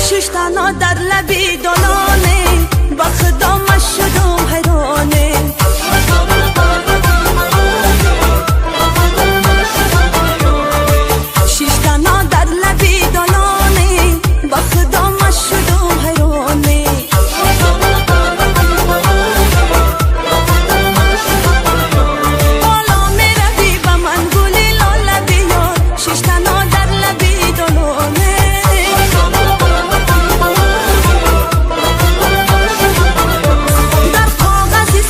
شش تنها در لبی دلانه با خدا مشدم حیرانه شش تنها در لبی دلانه با خدا مشدم حیرانه بالا می روی با من گلی لاله بیار شش تنها در لبی دلانه در کاغذی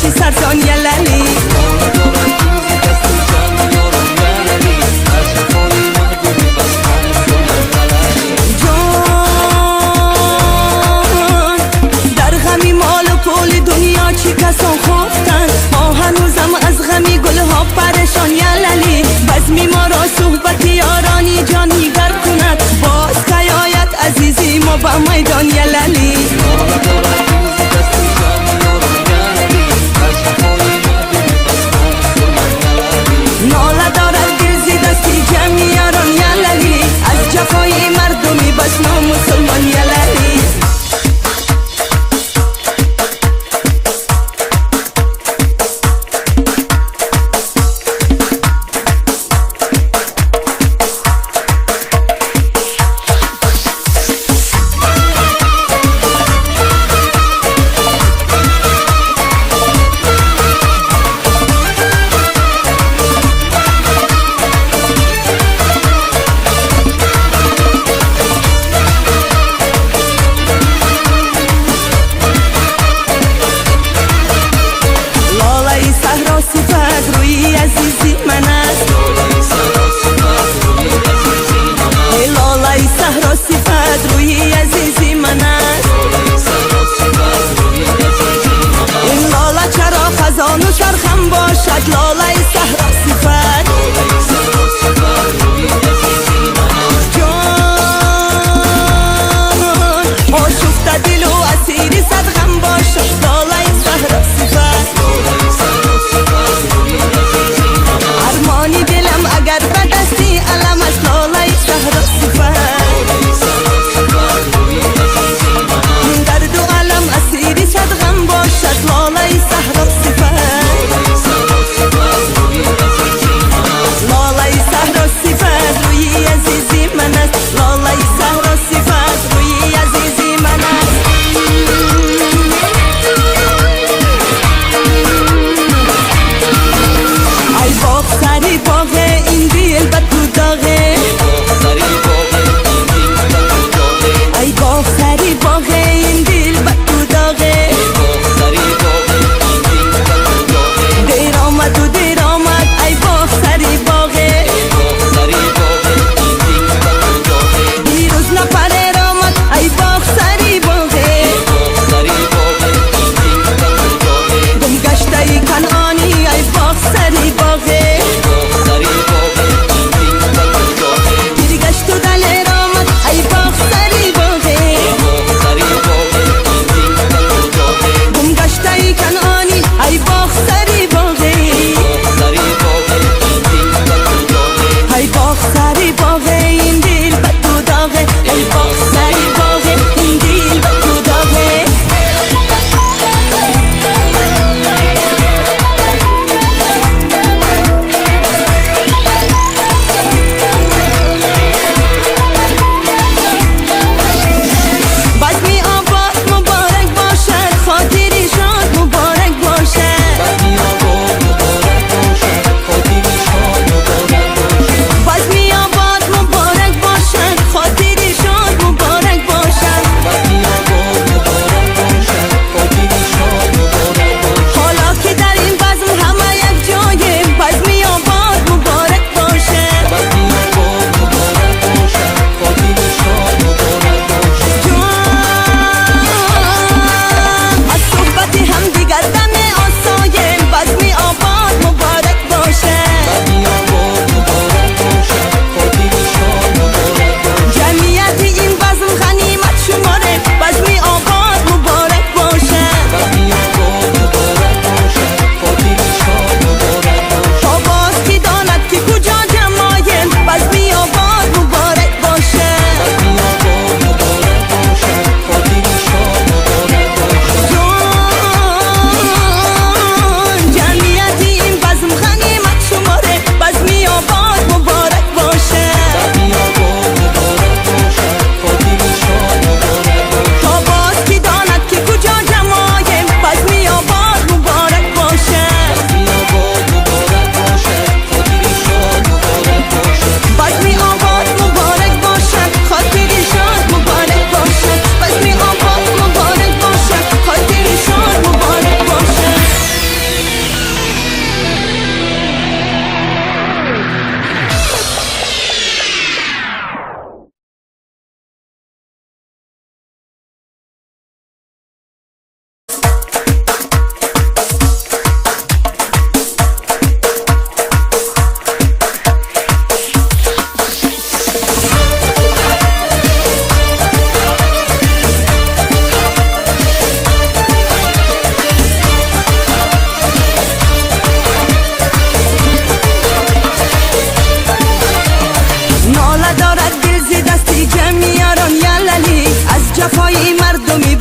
باشی سرسان یللی جان در غمی مال و پول دنیا چی کسان خفتن ما هنوزم از غمی گلها پرشان یللی بزمی ما را صحبت یارانی جانی گر کند باز کیایت عزیزی ما با میدان یللی ناله دارد دل زی دستی جمعی یاران یللی از جفای مردمی بس نام مسلمان یللی خزانو چرخم باشد لاله صحرا صفت جان آشفته دل و اسیر صد غم باشد لاله صحرا صفت ارمانی دلم اگر به دستی علم است لاله صحرا صفت در دو علم اسیر صد غم باشد لاله صحرا صفت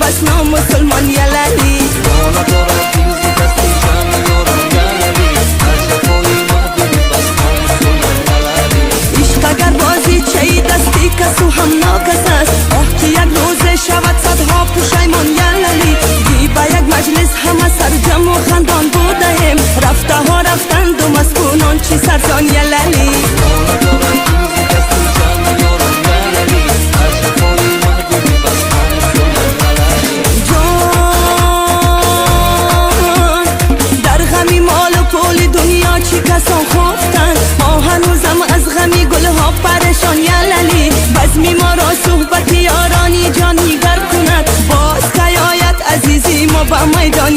بس نام مسلمان یللی بالا دارم پیروزی دستی جمع یارم یللی هر جفایی مردمی بس نام مسلمان یللی عشق اگر بازی چه دستی کسو هم ناکس است آه که یک روز شود صدها پشیمان یللی دی با یک مجلس همه سرجم و خندان بودیم رفته ها رفتند و مسکونان چی سرزان یللی بالا دارم پیروزی دستی جمع یارم یللی هر جفایی مردمی بس نام مسلمان یللی جان در غمی مال و پول دنیا چی کسان خفتن ما هنوزم از غمی گلها پرشان یللی بزمی ما را صحبت یارانی جان نیگر کند باز که آید عزیزی ما با میدان